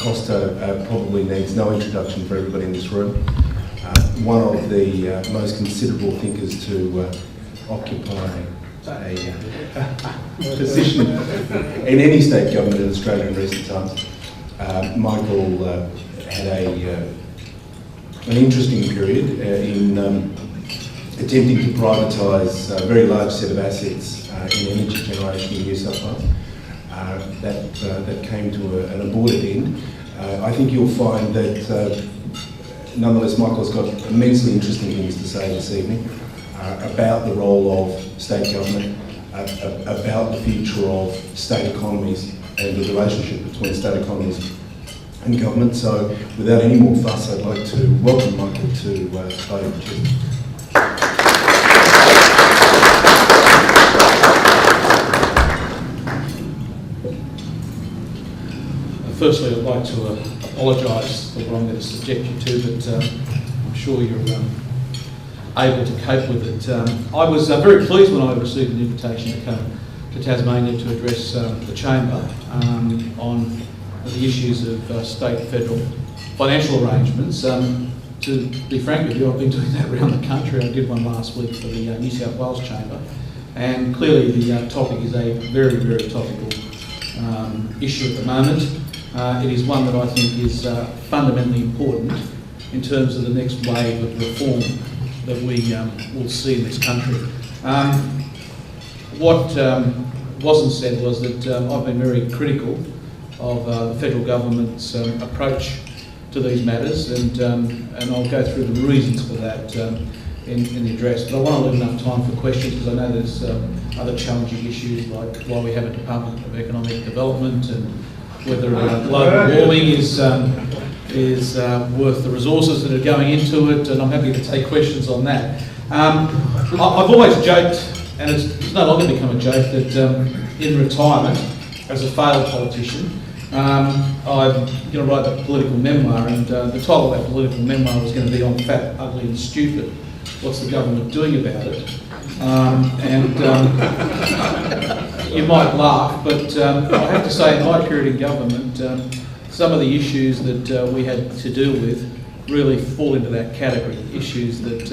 Costa probably needs no introduction for everybody in this room. One of the most considerable thinkers to occupy a position in any state government in Australia in recent times. Michael had an interesting period in attempting to privatise a very large set of assets in energy generation in New South Wales. That came to an aborted end. I think you'll find that nonetheless Michael's got immensely interesting things to say this evening about the role of state government, about the future of state economies and the relationship between state economies and government. So without any more fuss, I'd like to welcome Michael to the podium. Firstly, I'd like to apologise for what I'm going to subject you to, but I'm sure you're able to cope with it. I was very pleased when I received an invitation to come to Tasmania to address the Chamber on the issues of state and federal financial arrangements. To be frank with you, I've been doing that around the country. I did one last week for the New South Wales Chamber, and clearly the topic is a very, very topical issue at the moment. It is one that I think is fundamentally important in terms of the next wave of reform that we will see in this country. What wasn't said was that I've been very critical of the federal government's approach to these matters, and I'll go through the reasons for that in the address. But I want to leave enough time for questions, because I know there's other challenging issues like why we have a Department of Economic Development, and whether global warming is worth the resources that are going into it, and I'm happy to take questions on that. I've always joked, and it's no longer become a joke, that in retirement, as a failed politician, I'm going to write a political memoir, and the title of that political memoir was going to be on Fat, Ugly and Stupid. What's the government doing about it? You might laugh, but I have to say in my period in government, some of the issues that we had to deal with really fall into that category, issues that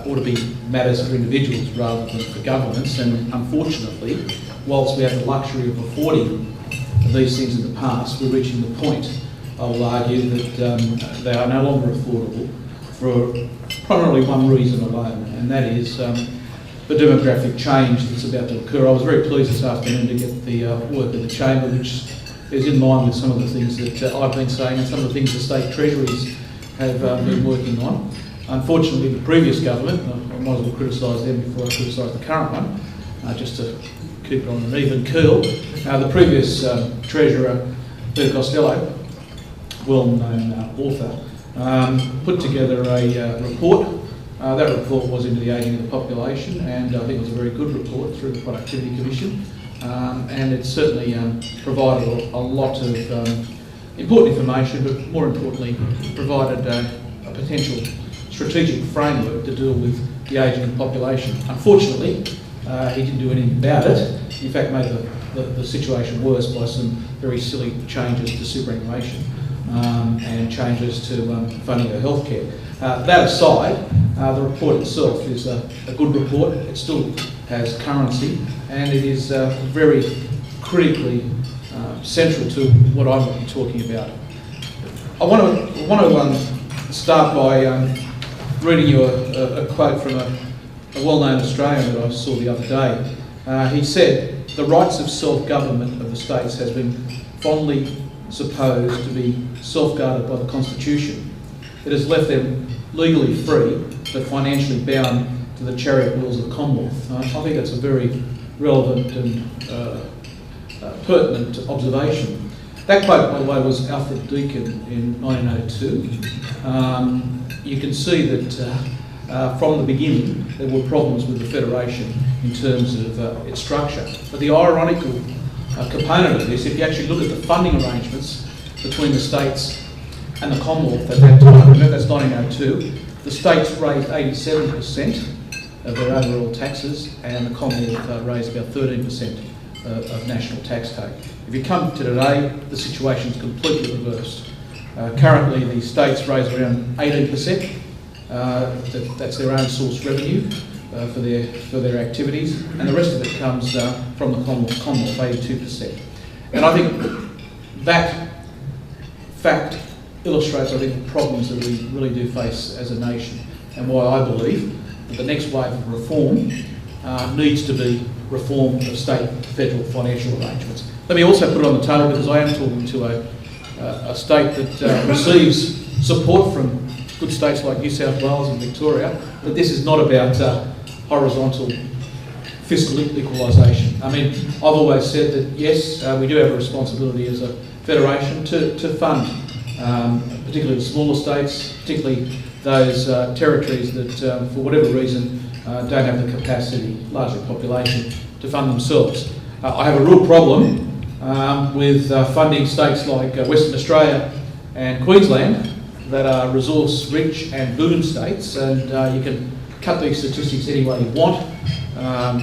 ought to be matters for individuals rather than for governments. And unfortunately, whilst we have the luxury of affording these things in the past, we're reaching the point, I will argue, that they are no longer affordable for primarily one reason alone, and that is the demographic change that's about to occur. I was very pleased this afternoon to get the work of the Chamber, which is in line with some of the things that I've been saying and some of the things the state treasuries have been working on. Unfortunately, the previous government, I might as well criticise them before I criticise the current one, just to keep it on an even keel. The previous Treasurer, Michael Costa, well-known author, put together a report. That report was into the ageing of the population, and I think it was a very good report through the Productivity Commission, and it certainly provided a lot of important information, but more importantly provided a potential strategic framework to deal with the ageing of the population. Unfortunately, he didn't do anything about it. In fact, made the situation worse by some very silly changes to superannuation and changes to funding of healthcare. That aside, the report itself is a good report. It still has currency, and it is very critically central to what I'm going to be talking about. I want to start by reading you a quote from a well-known Australian that I saw the other day. He said, "The rights of self-government of the states has been fondly supposed to be safeguarded by the Constitution. It has left them legally free, but financially bound to the chariot wheels of the Commonwealth." I think that's a very relevant and pertinent observation. That quote, by the way, was Alfred Deakin in 1902. You can see that from the beginning there were problems with the Federation in terms of its structure. But the ironical component of this, if you actually look at the funding arrangements between the states and the Commonwealth at that time, remember that's 1902, the states raised 87% of their overall taxes, and the Commonwealth raised about 13%. of national tax take. If you come to today, the situation is completely reversed. Currently, the states raise around 18%. That's their own source revenue for their activities, and the rest of it comes from the Commonwealth, 82%. And I think that fact illustrates, I think, the problems that we really do face as a nation, and why I believe that the next wave of reform needs to be reform of state-federal financial arrangements. Let me also put it on the table, because I am talking to a state that receives support from good states like New South Wales and Victoria, that this is not about horizontal fiscal equalisation. I mean, I've always said that yes, we do have a responsibility as a federation to fund, particularly the smaller states, particularly those territories that, for whatever reason, don't have the capacity, larger population, to fund themselves. I have a real problem with funding states like Western Australia and Queensland that are resource rich and boom states, and you can cut these statistics any way you want.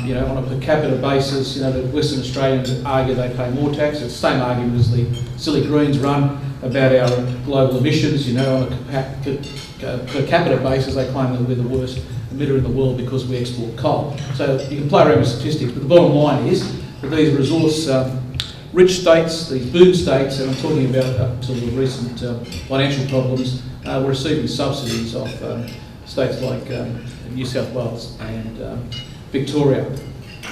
You know, on a per capita basis, you know, the Western Australians argue they pay more tax. It's the same argument as the silly Greens run about our global emissions. You know, on a per capita basis, they claim that we're the worst emitter in the world because we export coal. So you can play around with statistics, but the bottom line is that these resource rich states, these boom states, and I'm talking about up to the recent financial problems, were receiving subsidies off states like New South Wales and Victoria.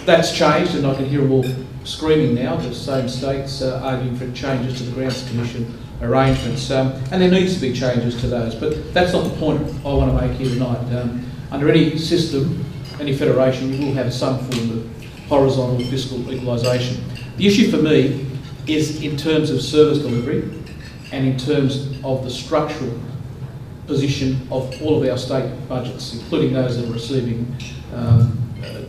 That's changed, and I can hear them all screaming now, the same states arguing for changes to the Grants Commission arrangements, and there needs to be changes to those, but that's not the point I want to make here tonight. Under any system, any federation, you will have some form of horizontal fiscal equalisation. The issue for me is in terms of service delivery and in terms of the structural position of all of our state budgets, including those that are receiving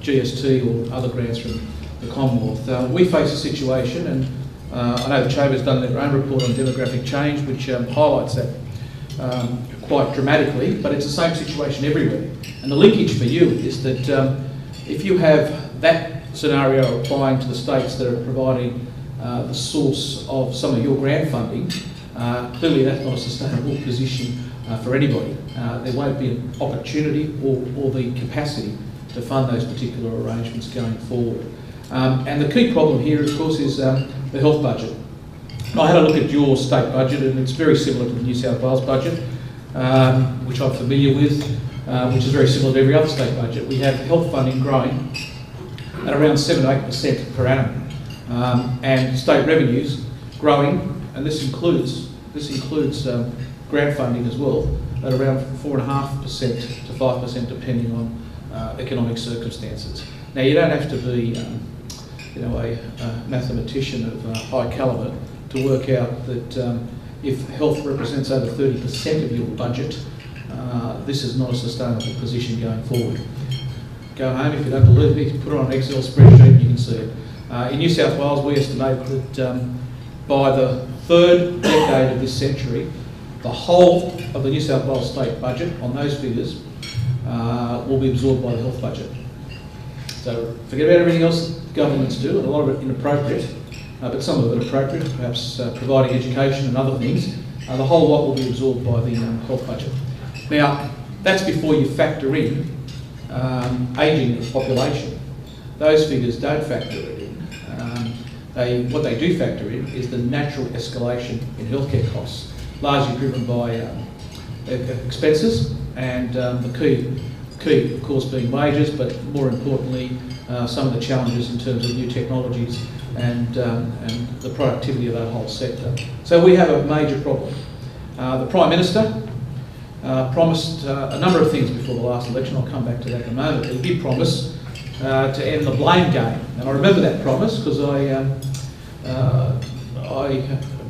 GST or other grants from the Commonwealth. We face a situation, and I know the Chamber's done their own report on demographic change, which highlights that quite dramatically, but it's the same situation everywhere. And the linkage for you is that if you have that scenario applying to the states that are providing the source of some of your grant funding, clearly that's not a sustainable position for anybody. There won't be an opportunity or the capacity to fund those particular arrangements going forward. And the key problem here, of course, is the health budget. I had a look at your state budget, and it's very similar to the New South Wales budget, which I'm familiar with, which is very similar to every other state budget. We have health funding growing at around 7 to 8% per annum, and state revenues growing, and this includes grant funding as well, at around 4.5% to 5%, depending on economic circumstances. Now, you don't have to be, a mathematician of high calibre to work out that if health represents over 30% of your budget, this is not a sustainable position going forward. Go home, if you don't believe me, put it on an Excel spreadsheet and you can see it. In New South Wales, we estimate that by the third decade of this century, the whole of the New South Wales state budget on those figures will be absorbed by the health budget. So forget about everything else that governments do, and a lot of it inappropriate, but some of it appropriate, perhaps providing education and other things. The whole lot will be absorbed by the health budget. Now, that's before you factor in ageing of the population. Those figures don't factor it in. What they do factor in is the natural escalation in healthcare costs, largely driven by expenses, and the key, of course, being wages, but more importantly, some of the challenges in terms of new technologies and the productivity of that whole sector. So we have a major problem. The Prime Minister promised a number of things before the last election. I'll come back to that in a moment. He did promise to end the blame game, and I remember that promise because I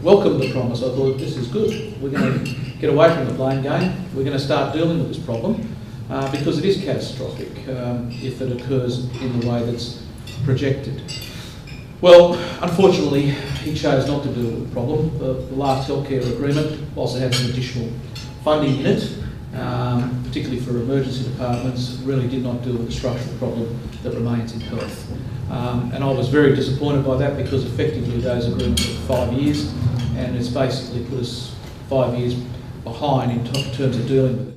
welcomed the promise. I thought, this is good. We're going to get away from the blame game. We're going to start dealing with this problem because it is catastrophic if it occurs in the way that's projected. Well, unfortunately, he chose not to deal with the problem. The last healthcare agreement also had some additional funding in it, particularly for emergency departments, really did not deal with the structural problem that remains in health. And I was very disappointed by that, because effectively those agreements were 5 years, and it's basically put us 5 years behind in terms of dealing with it.